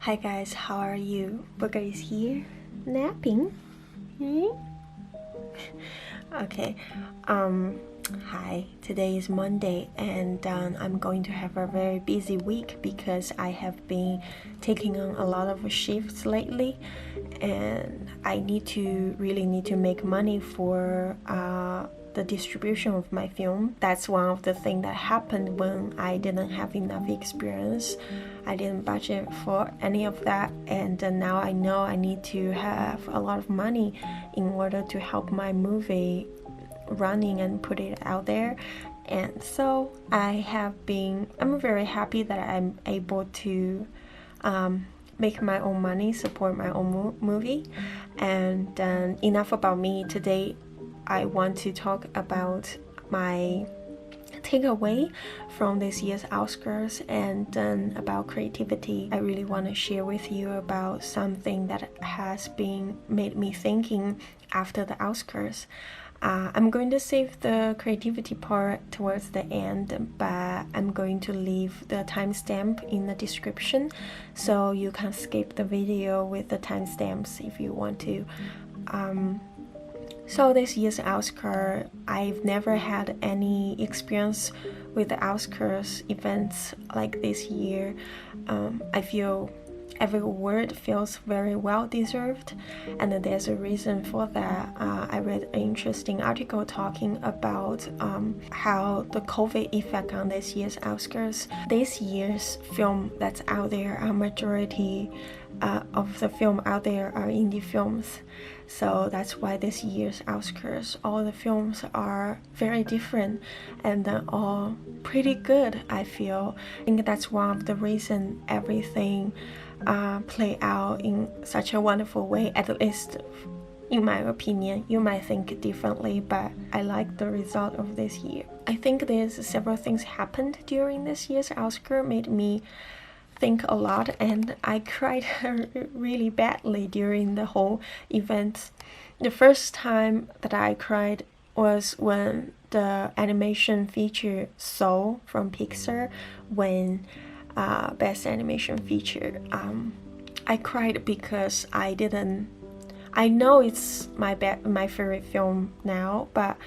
Hi guys, how are you? Booker is here, napping. Okay, hi. Today is Monday, and I'm going to have a very busy week because I have been taking on a lot of shifts lately, and I really need to make money for the distribution of my film. That's one of the things that happened when I didn't have enough experience. I didn't budget for any of that, and now I know I need to have a lot of money in order to help my movie running and put it out there. And so I'm very happy that I'm able to make my own money, support my own movie. And enough about me. Today I want to talk about my takeaway from this year's Oscars and about creativity. I really want to share with you about something that has been made me thinking after the Oscars. I'm going to save the creativity part towards the end, but I'm going to leave the timestamp in the description so you can skip the video with the timestamps if you want to. So this year's Oscar, I've never had any experience with the Oscars events like this year. I feel every award feels very well deserved, and there's a reason for that. I read an interesting article talking about how the COVID effect on this year's Oscars. This year's film that's out there, a majority of the film out there are indie films. So that's why this year's Oscars, all the films are very different and all pretty good, I feel. I think that's one of the reasons everything play out in such a wonderful way, at least in my opinion. You might think differently, but I like the result of this year. I think there's several things happened during this year's Oscar made me think a lot, and I cried really badly during the whole event. The first time that I cried was when the animation feature Soul from Pixar won Best Animation Feature. I cried because I know it's my favorite film now, but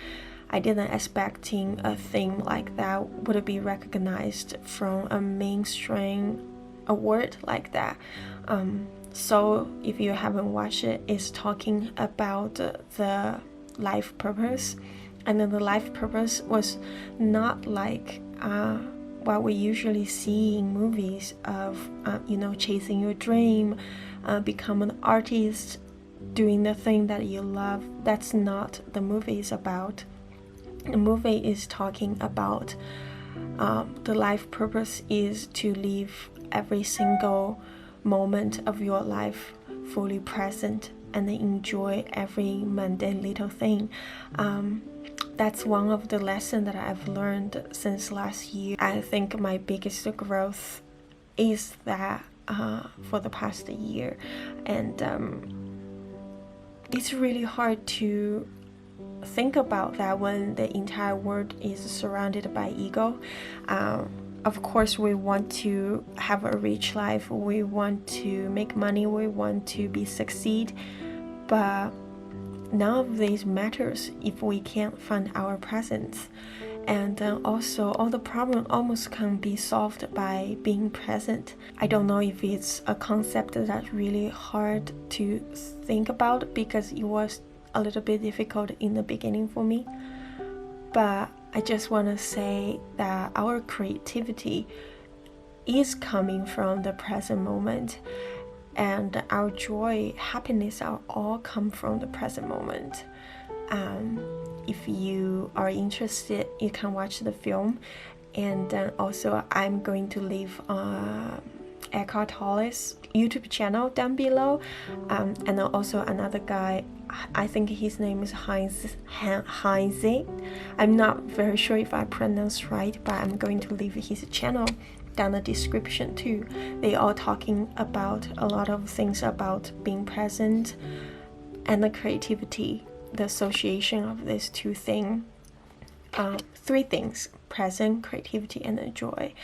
I didn't expecting a thing like that would be recognized from a mainstream award like that. So if you haven't watched it, it's talking about the life purpose, and then the life purpose was not like what we usually see in movies of chasing your dream, become an artist, doing the thing that you love. That's not the movie is about. The movie is talking about the life purpose is to live every single moment of your life fully present and enjoy every mundane little thing. That's one of the lessons that I've learned since last year. I think my biggest growth is that for the past year, and it's really hard to think about that when the entire world is surrounded by ego. Of course, we want to have a rich life, we want to make money, we want to succeed, but none of these matters if we can't find our presence. And also, all the problem almost can be solved by being present. I don't know if it's a concept that's really hard to think about because it was a little bit difficult in the beginning for me, but I just want to say that our creativity is coming from the present moment, and our joy, happiness are all come from the present moment. If you are interested, you can watch the film, and also I'm going to leave Eckhart Tolle's YouTube channel down below, and then also another guy, I think his name is Heinz. I'm not very sure if I pronounced right, but I'm going to leave his channel down the description too. They are talking about a lot of things about being present and the creativity, the association of these two things. Three things: present, creativity, and the joy.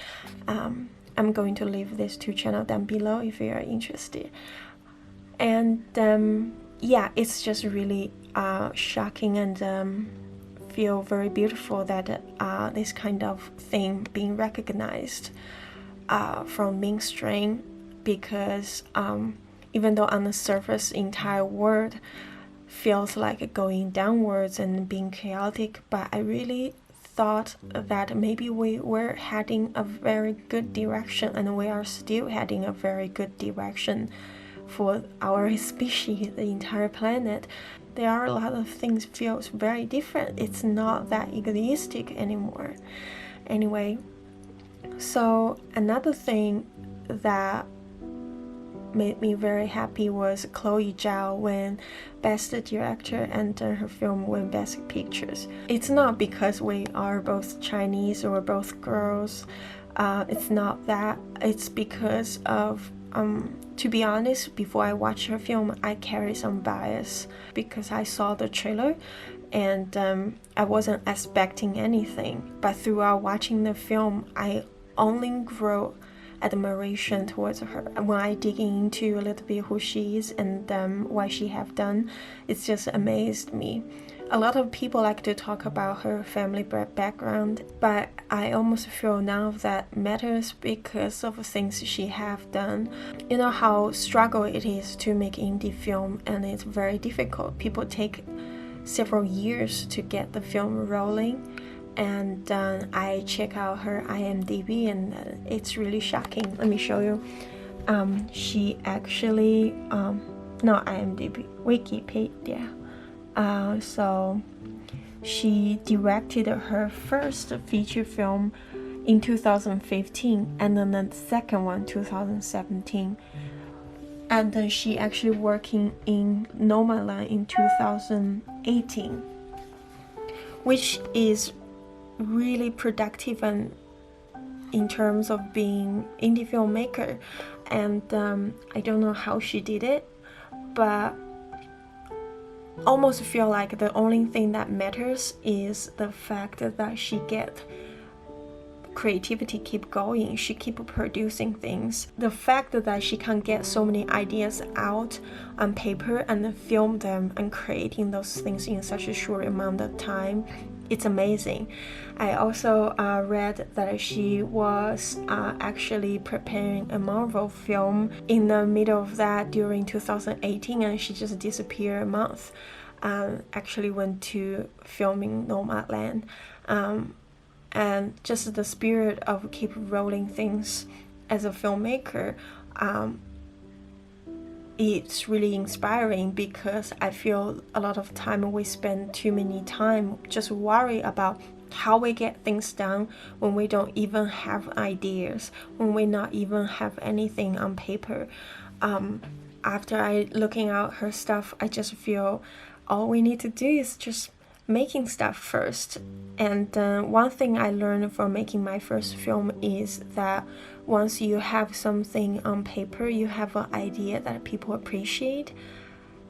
I'm going to leave these two channels down below if you are interested. And yeah, it's just really shocking and feel very beautiful that this kind of thing being recognized from mainstream, because even though on the surface the entire world feels like going downwards and being chaotic, but I really thought that maybe we were heading a very good direction, and we are still heading a very good direction for our species, the entire planet. There are a lot of things feels very different. It's not that egoistic anymore. Anyway, so another thing that made me very happy was Chloe Zhao win Best Director and her film win Best Pictures. It's not because we are both Chinese or both girls. It's not that. It's because of to be honest, before I watched her film, I carry some bias because I saw the trailer and I wasn't expecting anything. But throughout watching the film, I only grew admiration towards her. And when I dig into a little bit who she is and what she have done, it's just amazed me. A lot of people like to talk about her family background, but I almost feel none of that matters because of things she have done. You know how struggle it is to make indie film, and it's very difficult. People take several years to get the film rolling, and I check out her IMDb and it's really shocking. Let me show you. She actually not IMDb, Wikipedia. So she directed her first feature film in 2015 and then the second one 2017, and then she actually working in Nomadland in 2018, which is really productive and in terms of being indie filmmaker. And I don't know how she did it, but almost feel like the only thing that matters is the fact that she get creativity keep going, she keep producing things. The fact that she can get so many ideas out on paper and film them and creating those things in such a short amount of time, it's amazing. I also read that she was actually preparing a Marvel film in the middle of that during 2018, and she just disappeared a month. Actually went to filming Nomadland, and just the spirit of keep rolling things as a filmmaker, it's really inspiring, because I feel a lot of time we spend too many time just worry about how we get things done when we don't even have ideas, when we not even have anything on paper. After I looking at her stuff, I just feel all we need to do is just making stuff first. And one thing I learned from making my first film is that once you have something on paper, you have an idea that people appreciate,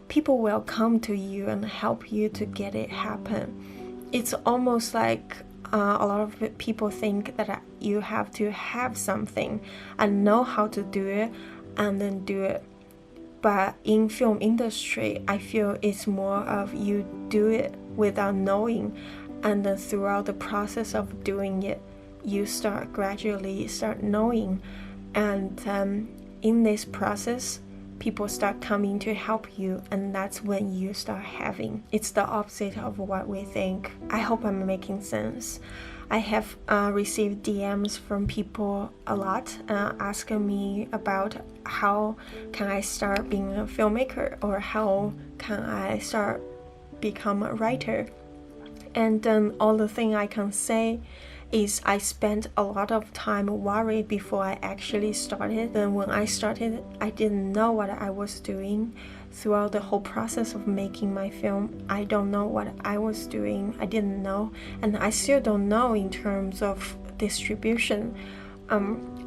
people will come to you and help you to get it happen. It's almost like a lot of people think that you have to have something and know how to do it and then do it. But in film industry, I feel it's more of you do it without knowing, and then throughout the process of doing it, you gradually start knowing, and in this process, people start coming to help you, and that's when you start having. It's the opposite of what we think. I hope I'm making sense. I have received DMs from people a lot asking me about how can I start being a filmmaker, or how can I start become a writer. And all the thing I can say is I spent a lot of time worried before I actually started. Then when I started, I didn't know what I was doing. Throughout the whole process of making my film, I don't know what I was doing. I didn't know, and I still don't know in terms of distribution.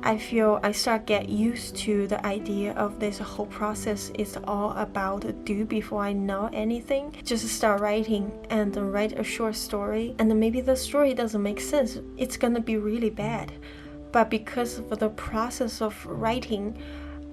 I feel I start get used to the idea of this whole process is all about do before I know anything. Just start writing and write a short story, and then maybe the story doesn't make sense. It's gonna be really bad. But because of the process of writing,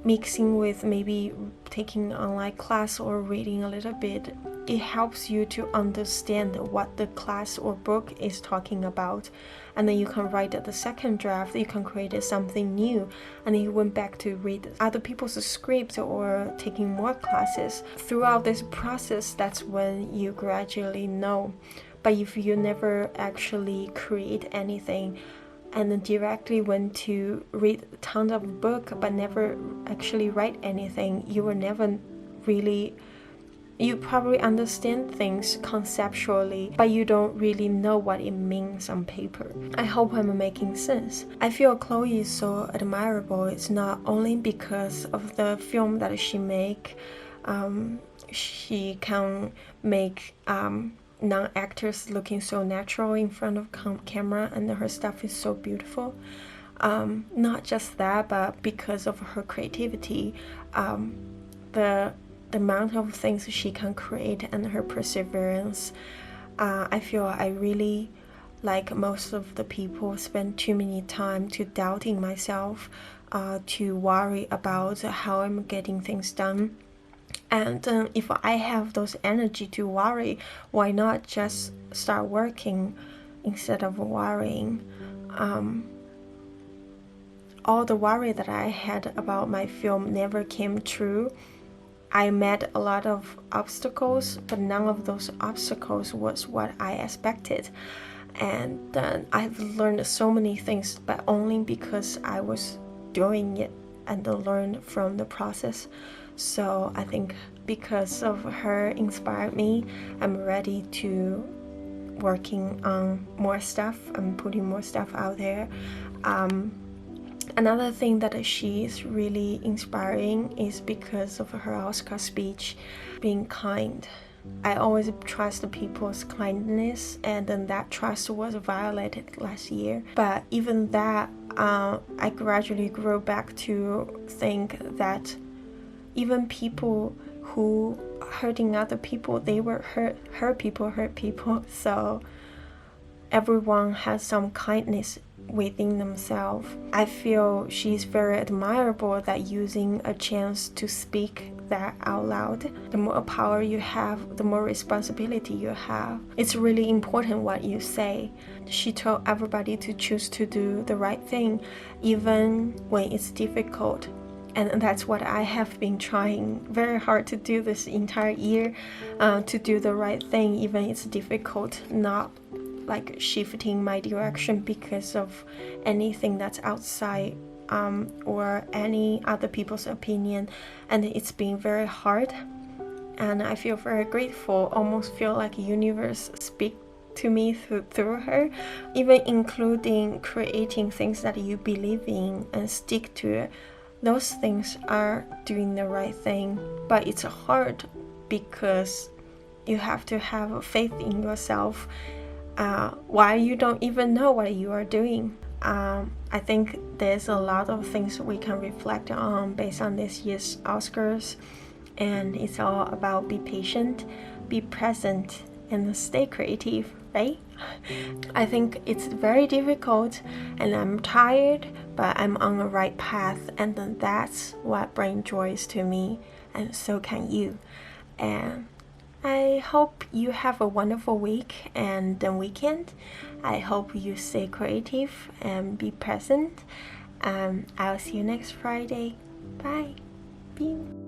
mixing with maybe taking online class or reading a little bit, it helps you to understand what the class or book is talking about. And then you can write the second draft, you can create something new, and then you went back to read other people's scripts or taking more classes. Throughout this process, that's when you gradually know. But if you never actually create anything and then directly went to read tons of book but never actually write anything, you will never really, you probably understand things conceptually, but you don't really know what it means on paper. I hope I'm making sense. I feel Chloe is so admirable. It's not only because of the film that she make. She can make non-actors looking so natural in front of camera, and her stuff is so beautiful. Not just that, but because of her creativity, the amount of things she can create and her perseverance. I feel I really, like most of the people, spend too many time to doubting myself, to worry about how I'm getting things done. And if I have those energy to worry, why not just start working instead of worrying? All the worry that I had about my film never came true. I met a lot of obstacles, but none of those obstacles was what I expected. And I've learned so many things, but only because I was doing it and learned from the process. So I think because of her inspired me, I'm ready to working on more stuff and putting more stuff out there. Another thing that she is really inspiring is because of her Oscar speech, being kind. I always trust people's kindness, and then that trust was violated last year. But even that, I gradually grew back to think that even people who hurting other people, they were hurt people. So everyone has some kindness within themselves. I feel she's very admirable that using a chance to speak that out loud. The more power you have, the more responsibility you have. It's really important what you say. She told everybody to choose to do the right thing, even when it's difficult. And that's what I have been trying very hard to do this entire year, to do the right thing, even it's difficult, not like shifting my direction because of anything that's outside or any other people's opinion. And it's been very hard, and I feel very grateful, almost feel like the universe speak to me through her, even including creating things that you believe in and stick to it. Those things are doing the right thing, but it's hard because you have to have faith in yourself while you don't even know what you are doing. I think there's a lot of things we can reflect on based on this year's Oscars, and it's all about be patient, be present, and stay creative, right? I think it's very difficult and I'm tired, but I'm on the right path, and then that's what brings joy to me, and so can you. And I hope you have a wonderful week and the weekend. I hope you stay creative and be present. I'll see you next Friday. Bye. Bye.